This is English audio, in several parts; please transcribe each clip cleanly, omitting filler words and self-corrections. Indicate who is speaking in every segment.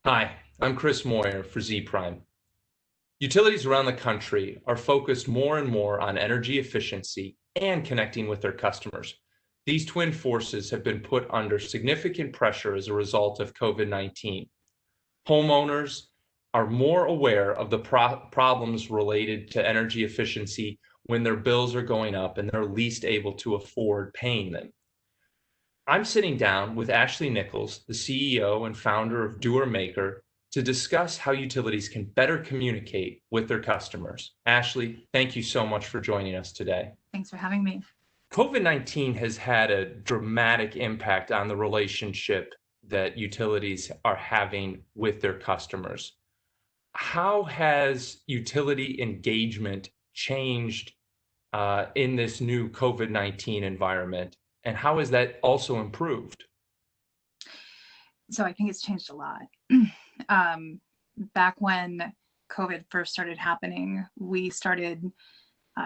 Speaker 1: Hi, I'm Chris Moyer for Zpryme. Utilities around the country are focused more and more on energy efficiency and connecting with their customers. These twin forces have been put under significant pressure as a result of COVID-19. Homeowners are more aware of the problems related to energy efficiency when their bills are going up and they're least able to afford paying them. I'm sitting down with Ashley Nicholls, the CEO and founder of Doer, to discuss how utilities can better communicate with their customers. Ashley, thank you so much for joining us today.
Speaker 2: Thanks for having me.
Speaker 1: COVID-19 has had a dramatic impact on the relationship that utilities are having with their customers. How has utility engagement changed in this new COVID-19 environment? And how has that also improved?
Speaker 2: So I think it's changed a lot. Back when COVID first started happening, we started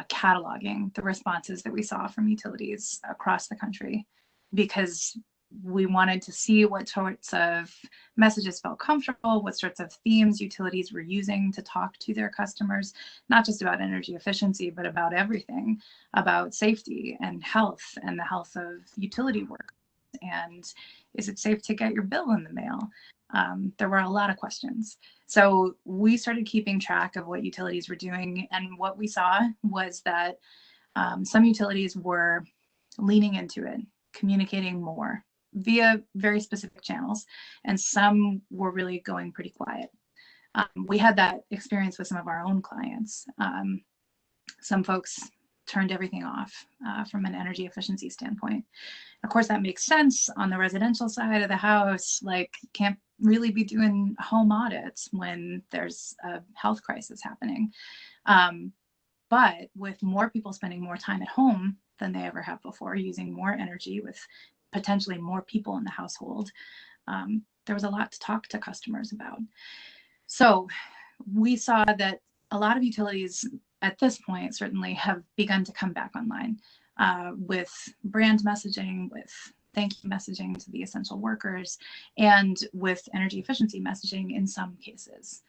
Speaker 2: cataloging the responses that we saw from utilities across the country because we wanted to see what sorts of messages felt comfortable, what sorts of themes utilities were using to talk to their customers, not just about energy efficiency, but about everything, about safety and the health of utility work. And is it safe to get your bill in the mail? There were a lot of questions. So we started keeping track of what utilities were doing. And what we saw was that some utilities were leaning into it, communicating more via very specific channels, and some were really going pretty quiet. We had that experience with some of our own clients. Some folks turned everything off from an energy efficiency standpoint. Of course, that makes sense on the residential side of the house. Like, you can't really be doing home audits when there's a health crisis happening. But with more people spending more time at home than they ever have before, using more energy with potentially more people in the household, there was a lot to talk to customers about. So we saw that a lot of utilities at this point certainly have begun to come back online with brand messaging, with thank you messaging to the essential workers, and with energy efficiency messaging in some cases.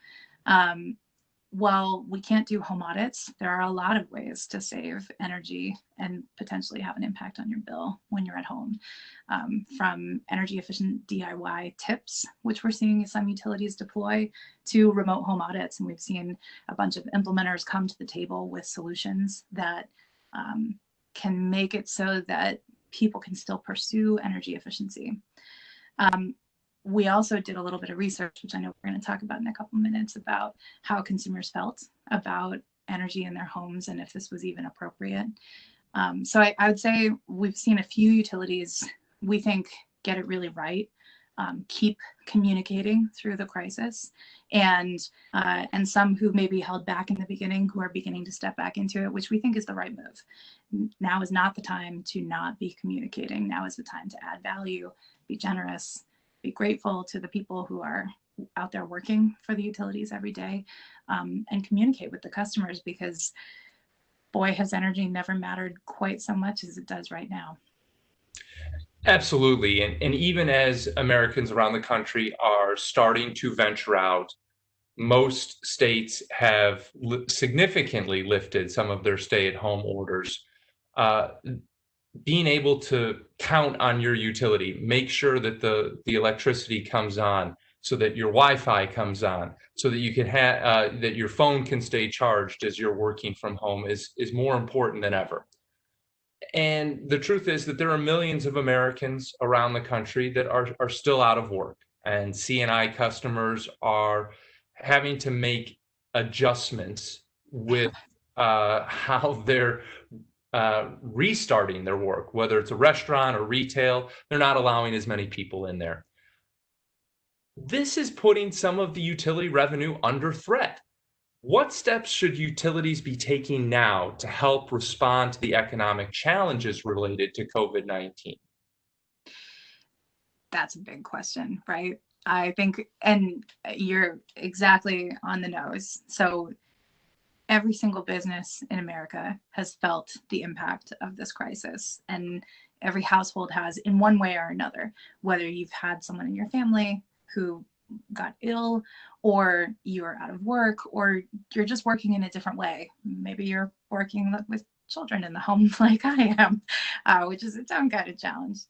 Speaker 2: While we can't do home audits, there are a lot of ways to save energy and potentially have an impact on your bill when you're at home. From energy efficient DIY tips, which we're seeing some utilities deploy, to remote home audits. And we've seen a bunch of implementers come to the table with solutions that can make it so that people can still pursue energy efficiency. We also did a little bit of research, which I know we're going to talk about in a couple minutes, about how consumers felt about energy in their homes and if this was even appropriate. So I would say we've seen a few utilities, we think, get it really right, keep communicating through the crisis, and some who maybe held back in the beginning who are beginning to step back into it, which we think is the right move. Now is not the time to not be communicating. Now is the time to add value, be generous, be grateful to the people who are out there working for the utilities every day, and communicate with the customers, because boy, has energy never mattered quite so much as it does right now.
Speaker 1: Absolutely. And even as Americans around the country are starting to venture out, most states have significantly lifted some of their stay-at-home orders. Being able to count on your utility, make sure that the electricity comes on, so that your Wi-Fi comes on, so that you can have that your phone can stay charged as you're working from home is more important than ever. And the truth is that there are millions of Americans around the country that are still out of work, and C&I customers are having to make adjustments with how they're restarting their work, whether it's a restaurant or retail. They're not allowing as many people in there. This is putting some of the utility revenue under threat. What steps should utilities be taking now to help respond to the economic challenges related to COVID-19?
Speaker 2: That's a big question, right? I think, and you're exactly on the nose. So every single business in America has felt the impact of this crisis, and every household has in one way or another, whether you've had someone in your family who got ill, or you're out of work, or you're just working in a different way. Maybe you're working with children in the home like I am, which is its own kind of challenge.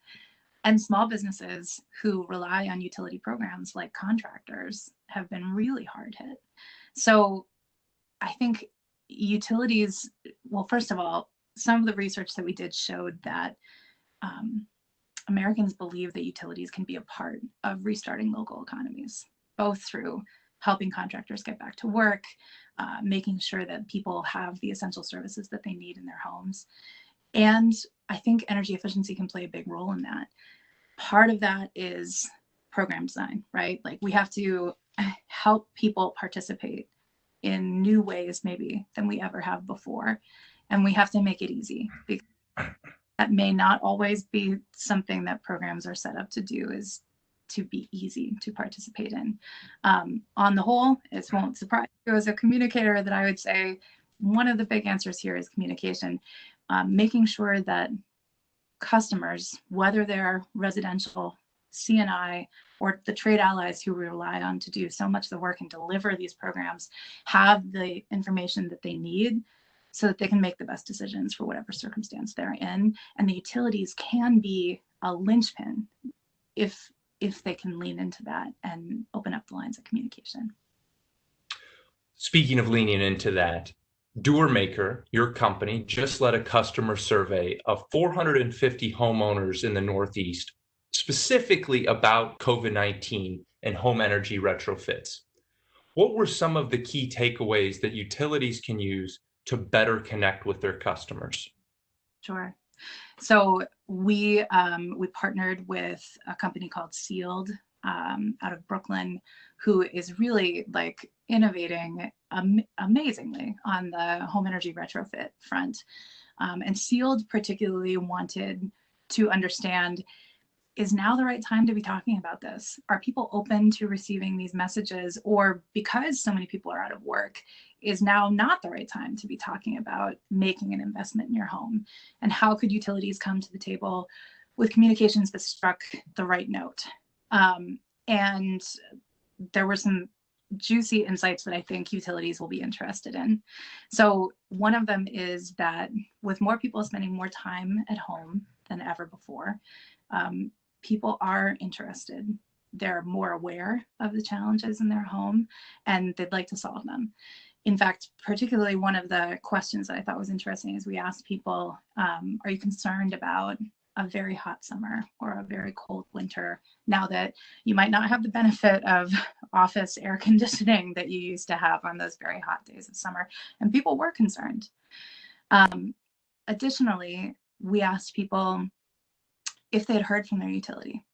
Speaker 2: And small businesses who rely on utility programs like contractors have been really hard hit. So I think utilities, well, first of all, some of the research that we did showed that Americans believe that utilities can be a part of restarting local economies, both through helping contractors get back to work, making sure that people have the essential services that they need in their homes. And I think energy efficiency can play a big role in that. Part of that is program design, right? Like we have to help people participate in new ways maybe than we ever have before. And we have to make it easy, because that may not always be something that programs are set up to do, is to be easy to participate in. On the whole, it won't surprise you as a communicator that I would say one of the big answers here is communication, making sure that customers, whether they're residential, C&I, or the trade allies who we rely on to do so much of the work and deliver these programs, have the information that they need so that they can make the best decisions for whatever circumstance they're in. And the utilities can be a linchpin if they can lean into that and open up the lines of communication.
Speaker 1: Speaking of leaning into that, Doer, your company, just led a customer survey of 450 homeowners in the Northeast, specifically about COVID-19 and home energy retrofits. What were some of the key takeaways that utilities can use to better connect with their customers?
Speaker 2: Sure. So we partnered with a company called Sealed out of Brooklyn, who is really like innovating amazingly on the home energy retrofit front. And Sealed particularly wanted to understand, is now the right time to be talking about this? Are people open to receiving these messages? Or because so many people are out of work, is now not the right time to be talking about making an investment in your home? And how could utilities come to the table with communications that struck the right note? And there were some juicy insights that I think utilities will be interested in. So one of them is that with more people spending more time at home than ever before, people are interested. They're more aware of the challenges in their home and they'd like to solve them. In fact, particularly one of the questions that I thought was interesting is we asked people, are you concerned about a very hot summer or a very cold winter, now that you might not have the benefit of office air conditioning that you used to have on those very hot days of summer? And people were concerned. Additionally, we asked people if they had heard from their utility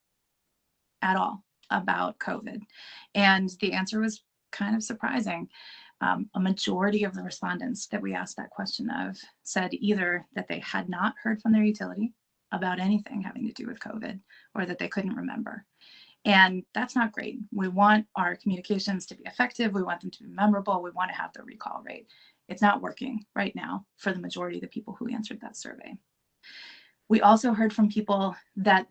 Speaker 2: at all about COVID. And the answer was kind of surprising. A majority of the respondents that we asked that question of said either that they had not heard from their utility about anything having to do with COVID, or that they couldn't remember. And that's not great. We want our communications to be effective. We want them to be memorable. We want to have the recall rate. It's not working right now for the majority of the people who answered that survey. We also heard from people that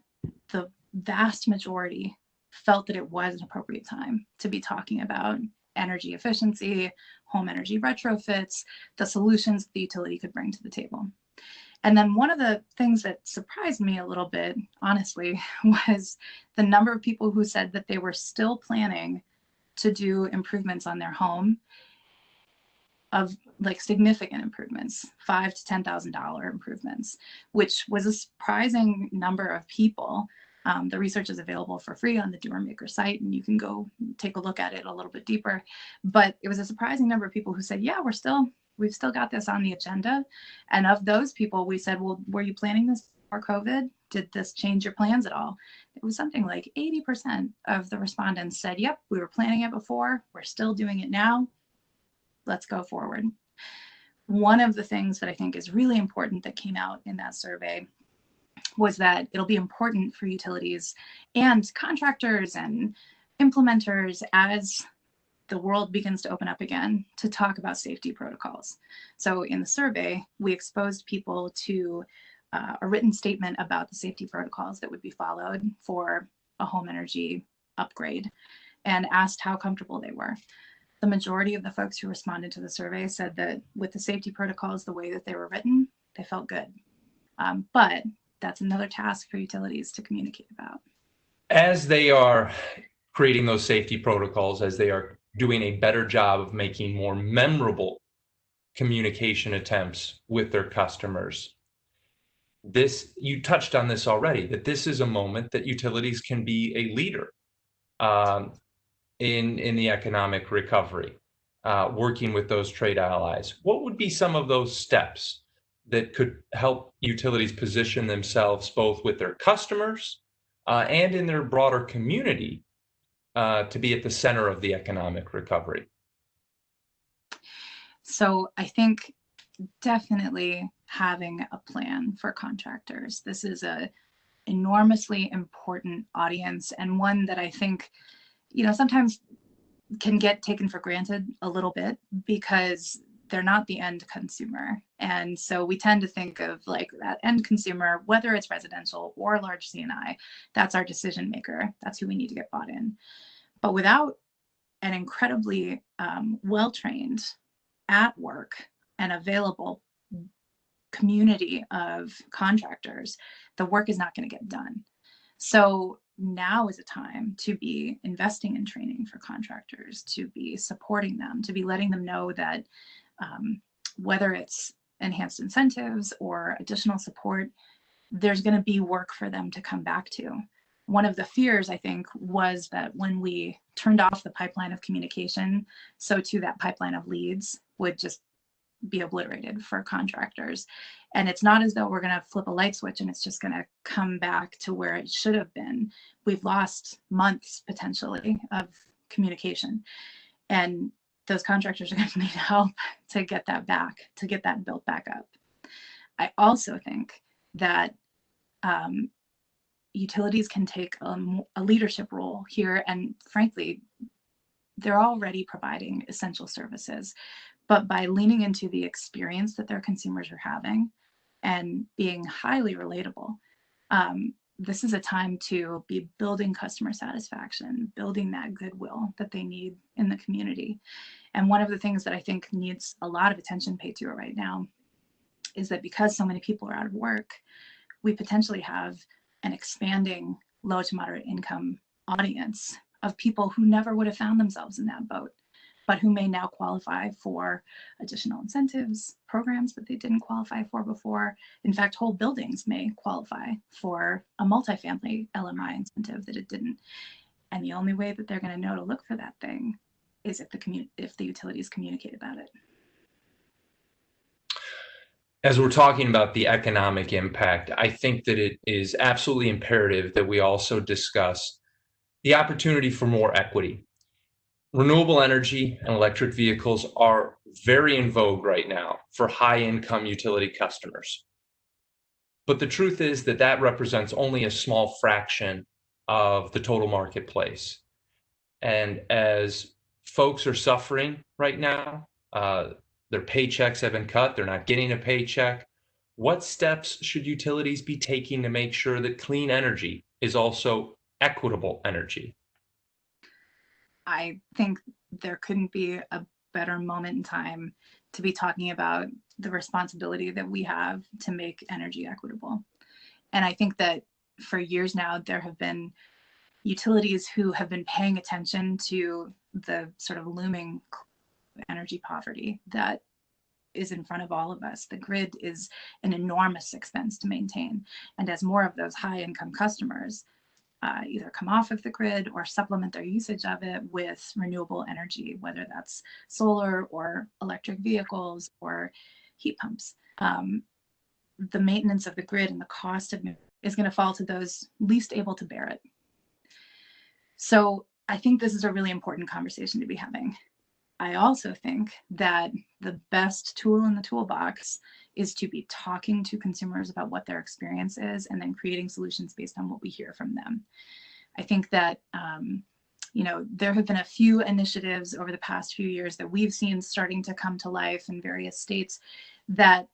Speaker 2: the vast majority felt that it was an appropriate time to be talking about energy efficiency, home energy retrofits, the solutions the utility could bring to the table. And then one of the things that surprised me a little bit, honestly, was the number of people who said that they were still planning to do improvements on their home, of like significant improvements, $5,000 to $10,000 improvements, which was a surprising number of people. The research is available for free on the Doer site, and you can go take a look at it a little bit deeper. But it was a surprising number of people who said, yeah, we've still got this on the agenda. And of those people, we said, well, were you planning this before COVID? Did this change your plans at all? It was something like 80% of the respondents said, yep, we were planning it before, we're still doing it now. Let's go forward. One of the things that I think is really important that came out in that survey was that it'll be important for utilities and contractors and implementers, as the world begins to open up again, to talk about safety protocols. So in the survey, we exposed people to a written statement about the safety protocols that would be followed for a home energy upgrade. and asked how comfortable they were. The majority of the folks who responded to the survey said that with the safety protocols, the way that they were written, they felt good. But that's another task for utilities to communicate about.
Speaker 1: As they are creating those safety protocols, as they are doing a better job of making more memorable communication attempts with their customers, you touched on this already, that this is a moment that utilities can be a leader in the economic recovery, working with those trade allies. What would be some of those steps that could help utilities position themselves both with their customers and in their broader community to be at the center of the economic recovery?
Speaker 2: So I think definitely having a plan for contractors. This is a enormously important audience, and one that I think, sometimes can get taken for granted a little bit because they're not the end consumer. And so we tend to think of like that end consumer, whether it's residential or large C&I, that's our decision maker. That's who we need to get bought in. But without an incredibly well-trained, at work and available community of contractors, the work is not going to get done. So now is a time to be investing in training for contractors, to be supporting them, to be letting them know that whether it's enhanced incentives or additional support, there's going to be work for them to come back to. One of the fears, I think, was that when we turned off the pipeline of communication, so too that pipeline of leads would just be obliterated for contractors. And it's not as though we're going to flip a light switch and it's just going to come back to where it should have been. We've lost months potentially of communication, and those contractors are going to need help to get that back, to get that built back up. I also think that utilities can take a leadership role here, and frankly, they're already providing essential services. But by leaning into the experience that their consumers are having and being highly relatable, this is a time to be building customer satisfaction, building that goodwill that they need in the community. And one of the things that I think needs a lot of attention paid to it right now is that because so many people are out of work, we potentially have an expanding low to moderate income audience of people who never would have found themselves in that boat, but who may now qualify for additional incentives, programs that they didn't qualify for before. In fact, whole buildings may qualify for a multifamily LMI incentive that it didn't. And the only way that they're going to know to look for that thing is if the utilities communicate about it.
Speaker 1: As we're talking about the economic impact, I think that it is absolutely imperative that we also discuss the opportunity for more equity. Renewable energy and electric vehicles are very in vogue right now for high-income utility customers. But the truth is that that represents only a small fraction of the total marketplace. And as folks are suffering right now, their paychecks have been cut, they're not getting a paycheck. What steps should utilities be taking to make sure that clean energy is also equitable energy?
Speaker 2: I think there couldn't be a better moment in time to be talking about the responsibility that we have to make energy equitable. And I think that for years now, there have been utilities who have been paying attention to the sort of looming energy poverty that is in front of all of us. The grid is an enormous expense to maintain. And as more of those high income customers either come off of the grid or supplement their usage of it with renewable energy, whether that's solar or electric vehicles or heat pumps, the maintenance of the grid and the cost of it is going to fall to those least able to bear it. So I think this is a really important conversation to be having. I also think that the best tool in the toolbox is to be talking to consumers about what their experience is and then creating solutions based on what we hear from them. I think that, there have been a few initiatives over the past few years that we've seen starting to come to life in various states that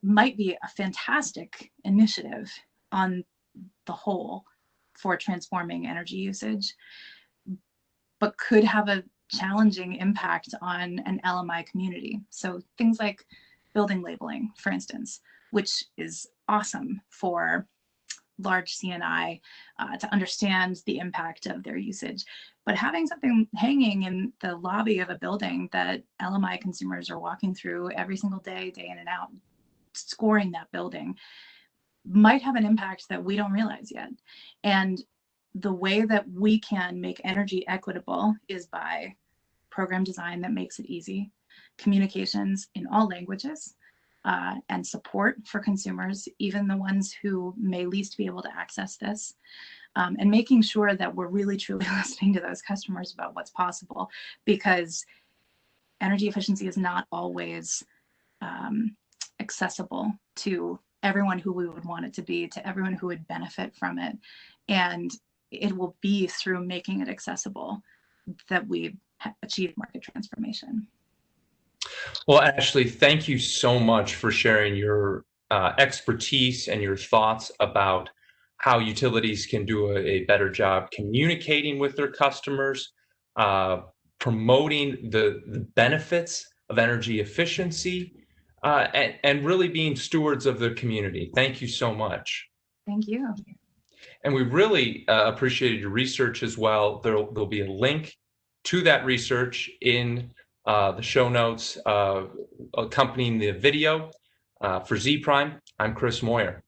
Speaker 2: might be a fantastic initiative on the whole for transforming energy usage. but could have a challenging impact on an LMI community. So things like building labeling, for instance, which is awesome for large CNI to understand the impact of their usage. But having something hanging in the lobby of a building that LMI consumers are walking through every single day, day in and out, scoring that building, might have an impact that we don't realize yet. And the way that we can make energy equitable is by program design that makes it easy, communications in all languages, and support for consumers, even the ones who may least be able to access this, and making sure that we're really truly listening to those customers about what's possible, because energy efficiency is not always accessible to everyone who we would want it to be, to everyone who would benefit from it. And it will be through making it accessible that we achieve market transformation.
Speaker 1: Well, Ashley, thank you so much for sharing your expertise and your thoughts about how utilities can do a better job communicating with their customers, promoting the benefits of energy efficiency, and really being stewards of the community. Thank you so much.
Speaker 2: Thank you.
Speaker 1: And we really appreciated your research as well. There'll be a link to that research in the show notes accompanying the video. For Zpryme, I'm Chris Moyer.